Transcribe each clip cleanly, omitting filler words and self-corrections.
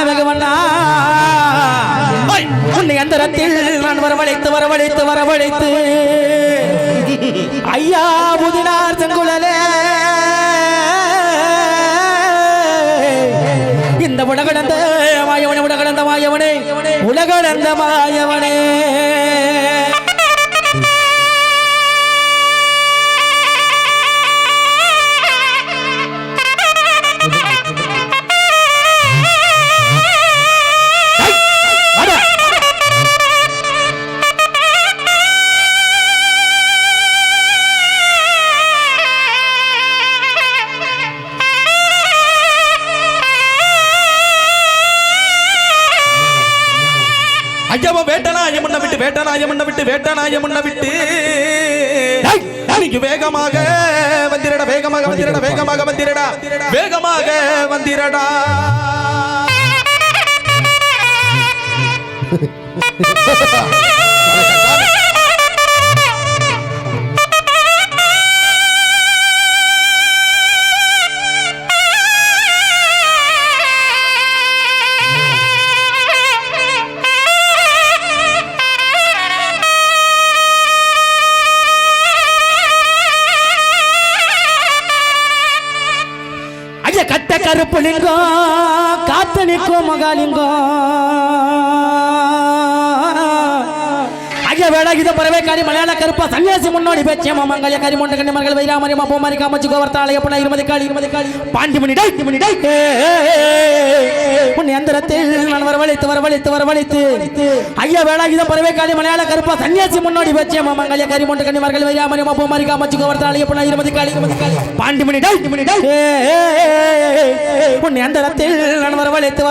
வெகுவண்ணா உன்னை அந்தரத்தில் நான் வரவழைத்து ஐயா புதினார் செங்குழலே இந்த உலகளந்த மாயவனே வேட்டனாயம் விட்டு வேகமாக வந்திரடா கட்ட கருப்பு லிங்கம் காத்தனிக்கும் மகாலிங்கம் ஐயா வேடாகித பறவை காரி மலையாள கருப்பா சன்னியாசி முன்னோடி பேச்சே மங்கல்ய கரி மொண்ட கண்ணிமர்கள் வைராமரி மாப்போமாரி காமச்சி கோவர்த்தாலய புன இருமதி காளி பாண்டி மணி டை உன்னை அந்தரத்தில் நான் வரவழைத்து ஐயா வேடாகித பறவை காரி மலையாள கருப்பா சன்னியாசி முன்னோடி பேச்சே மங்கல்ய கரி மொண்ட கண்ணிமர்கள் வைராமரி மாப்போமாரி காமச்சி கோவர்த்தாலய புன இருமதி காளி பாண்டி மணி டை உன்னை அந்தரத்தில் நான் வரவழைத்து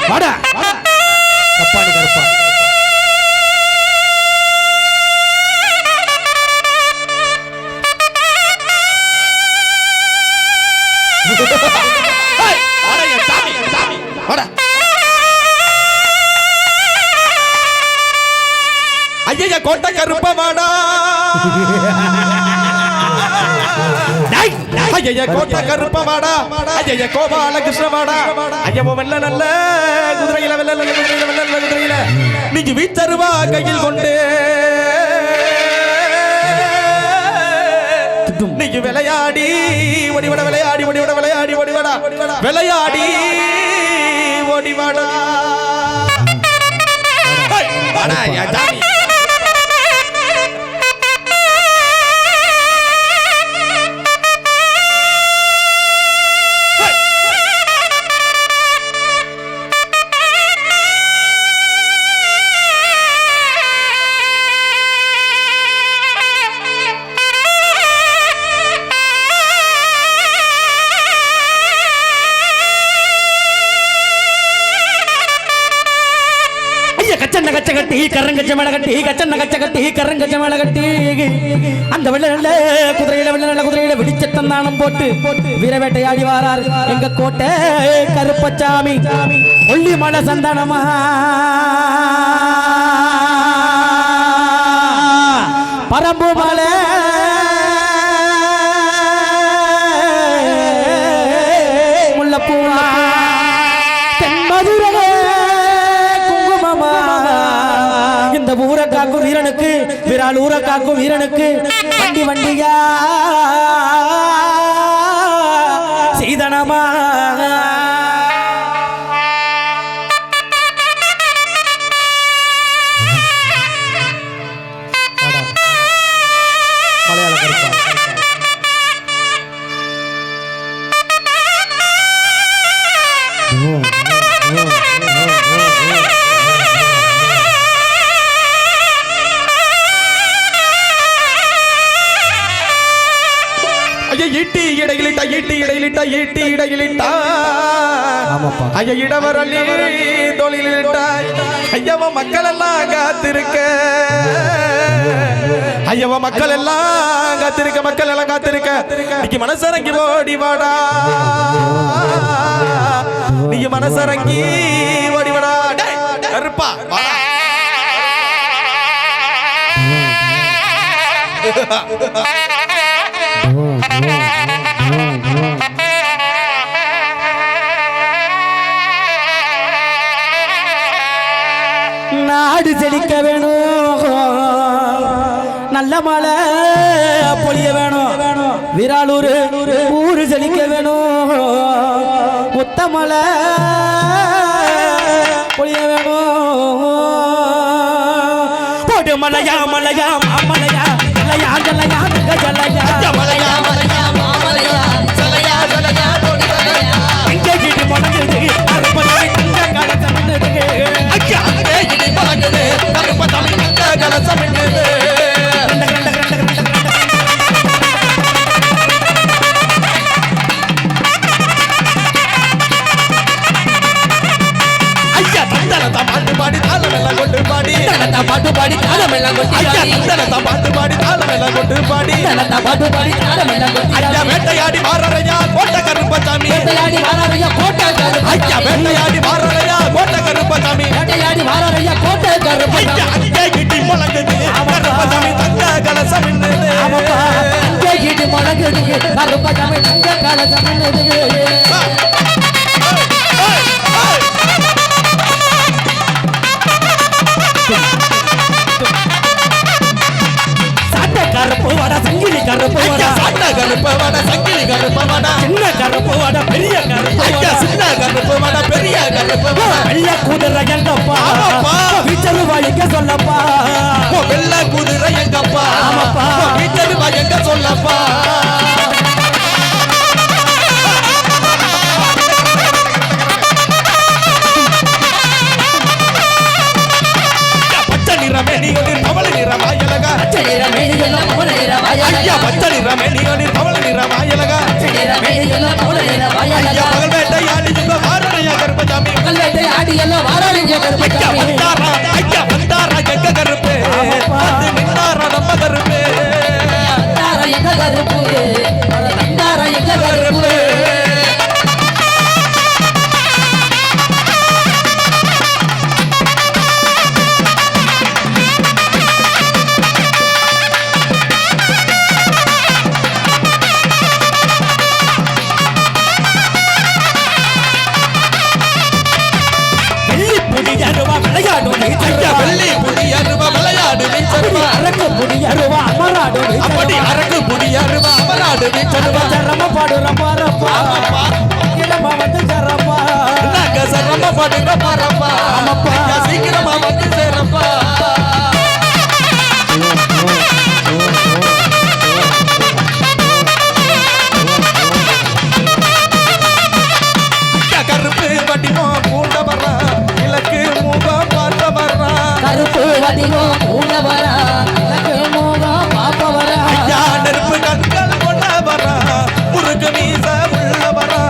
வாடா கப்பானி கருப்பா ஐயா கோட்டை கருப்பா வாடா ஐயா கோட்டை கருப்ப வாடா ஐயா கோபால கிருஷ்ண வாடா ஐயா வெள்ள நல்ல குதிரையில நீங்க வீச்சருவா கையில் கொண்டு நீங்க விளையாடி ஓடிவட விளையாடி ஓடிவாடா ஜாமி கரங்கச்ச மேல கட்டி அந்த வெள்ள குதிரையில வெடிச்சத்தம் தானம் போட்டு வீரவேட்டையாடி வாரார் எங்க கோட்டை கருப்பச்சாமி ஒல்லி மலை சந்தானமா பரம்பு மலை முல்லப்பூ ஊரை காக்கும் வீரனுக்கு விரால் ஊரை காக்கும் வீரனுக்கு வண்டியா சீதனமா மலையாள கருப்பா ஈட்டி இடையிலிட்டா ஐயா இடவரலி தோளிலிட்டா ஐயவ மக்கள் எல்லாம் காத்திருக்க நீங்க மனசரங்கி ஓடி வாடா நாடு செழிக்க வேணும், நல்ல மழை பொழிய வேணும், விராலூர் ஊரு செழிக்க வேணும், முத்த மழை பொழிய வேணும். போடு மலையா மலையா மாமலையா ஜலையா ஜலையா ஜலையா மலையா மலையா மாமலையா ஜலையா ஜலையா இங்கே கிட்டு முடங்குது அறுபதாய் தங்க கலசம் ஐயா அங்கே இடி பறக்குது கருப்பசாமி தங்க கலசம் பாட்டு பாடி தாளமெல்லாம் கொட்டி ஐயா தந்தனதா பாட்டு பாடி தாளமெல்லாம் கொண்டு பாடி தந்தனதா பாட்டு பாடி தாளமெல்லாம் கொட்டி ஐயா வேட்டையாடி மாறறையா கோட்டை கருப்பசாமி வேட்டையாடி மாறறையா கோட்டை கருப்பசாமி ஐயா வேட்டையாடி மாறறையா கோட்டை கருப்பசாமி வேட்டையாடி மாறறையா கோட்டை கருப்பசாமி அங்கே கிட்டி முழங்குது கருப்பசாமி தங்க கலசம் நின்னுது ஆமாப்பா அங்கே கிட்டி முழங்குது கருப்பசாமி தங்க கலசம் நின்னுது கருப்பு வட சங்கிலி கருப்பு வட சாட்ட கருப்பு வட சங்கிலி கருப்பு வட சின்ன கருப்பு வட பெரிய கருப்பு ஐயா சின்ன கருப்பு வட பெரிய கருப்பு வட வெள்ள குதிரை எங்கப்பா வீச்சருவா எங்க சொல்லப்பா வெள்ள குதிரை எங்கப்பா ஆமாப்பா வீச்சருவா எங்க சொல்லப்பா பச்சை நிறமேனியோடு பவள நிறமாயலகா பச்சை நிறமேனியோடு பவள நிறமாயலகா ஐயா பச்சை நிறமேனியோடு பவள நிறமாயலகா பச்சை நிறமேனியோடு பவள நிறமாயலகா ஐயா பகல் வேட்டையாடி இந்த வாரணையா கருப்பசாமி பகல் வேட்டையாடி எல்லாம் வாரணையா கருப்பசாமி ஐயா வந்தாரா எங்க கருப்பு வந்து நின்னாரா நம்ம கருப்பு வந்தாரா எங்க கருப்பு வந்தாரா எங்க கருப்பு அரக்கு புடியருவா அமராடு வீச்சருவா ரம பாடு ரப்பா ரப்பா இளமா வந்து சரப்பா நாங்க சரம பாடு ரப்பா ரப்பா ஆமாப்பா சீக்கிரமா வந்து சேரப்பா கருப்பு வடிவோ பூண்ட வரா இலக்கு முகம் பார்த்த வரா கருப்பு வடிவோ பூண்ட வரா இலக்கு முகம் பார்த்த வரா ஐயா நெருப்பு கண்கள் கொண்ட வரா முருகு மீச உள்ள வரா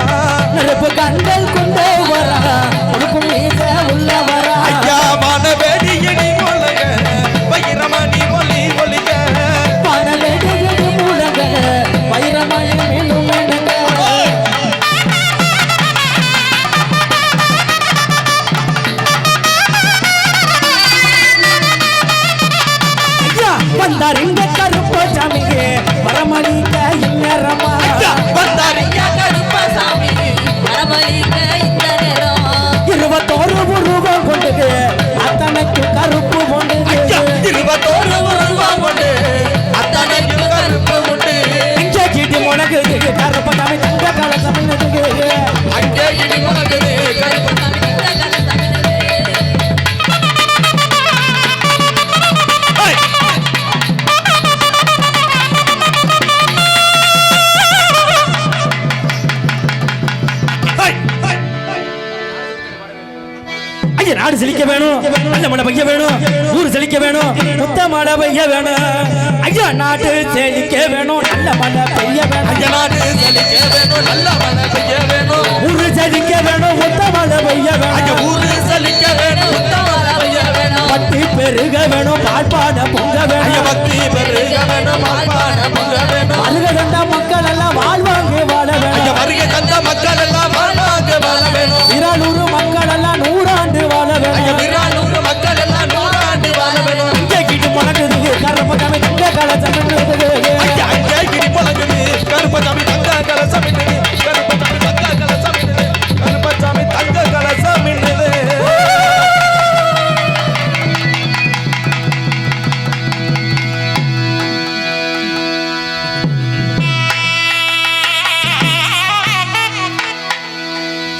நெருப்பு கண்கள் கொண்டு வரா முருகு மீச உள்ள வரா ஐயா வானவேடி இடி ஒலக வைரமணி ஒலி ஒலிக வானவேடி இடி முழங்க வைரமணி மீண்டும் வேணுங்க வந்தார் இந்த கருப்பு சாமிக்கு வரமணிக்க இந்நேரமா வந்தார் ஐயா கருப்ப சாமி வரமணிக்க இந்த நேரம் 21 ரூபாய் கொண்டு அத்தனைக்கு கருப்பு கொண்டு ஐயா 21 ரூபாய் கொண்டு அத்தனைக்கு கருப்பு கொண்டு இங்கே கிட்டி முனகு கருப்பு சாமி தங்க கலசம் அங்கே இடி முழங்குது கருப்பு சாமி தங்க கலசம் நாடு செழிக்க வேணும், நல்ல மழை பெய்ய வேணும், ஊர் செழிக்க வேணும், முத்த மழை பெய்ய வேணும். ஐயா நாடு செழிக்க வேணும், நல்ல மழை பெய்ய வேணும். ஐயா நாடு செழிக்க வேணும், நல்ல மழை பெய்ய வேணும். ஊரு செழிக்க வேணும், முத்த மழை பெய்ய ஐயா வேணும். ஊரு செழிக்க வேணும், முத்த மழை பெய்ய வேணும். பக்தி பெருக வேணும், பால்பாட பொங்க ஐயா வேணும். பக்தி பெருக வேணும், பால்பாட பொங்க வேணும். அருக தந்த மக்கள் எல்லாம் வாழ்வாங்க வாழ ஐயா வேணும். வருகை தந்த மக்கள் எல்லாம் வாழ்வாங்க வாழ வேணும். விராலூர் மக்கள் எல்லாம் 100 ஆண்டு வாழ ஐயா வேணும். விராலூர் மக்கள் எல்லாம் 100 ஆண்டு வாழ வேணும். இங்கே கிட்டு முழங்குது கருப்பு சாமி தங்க கலசம் ரசமிட்டு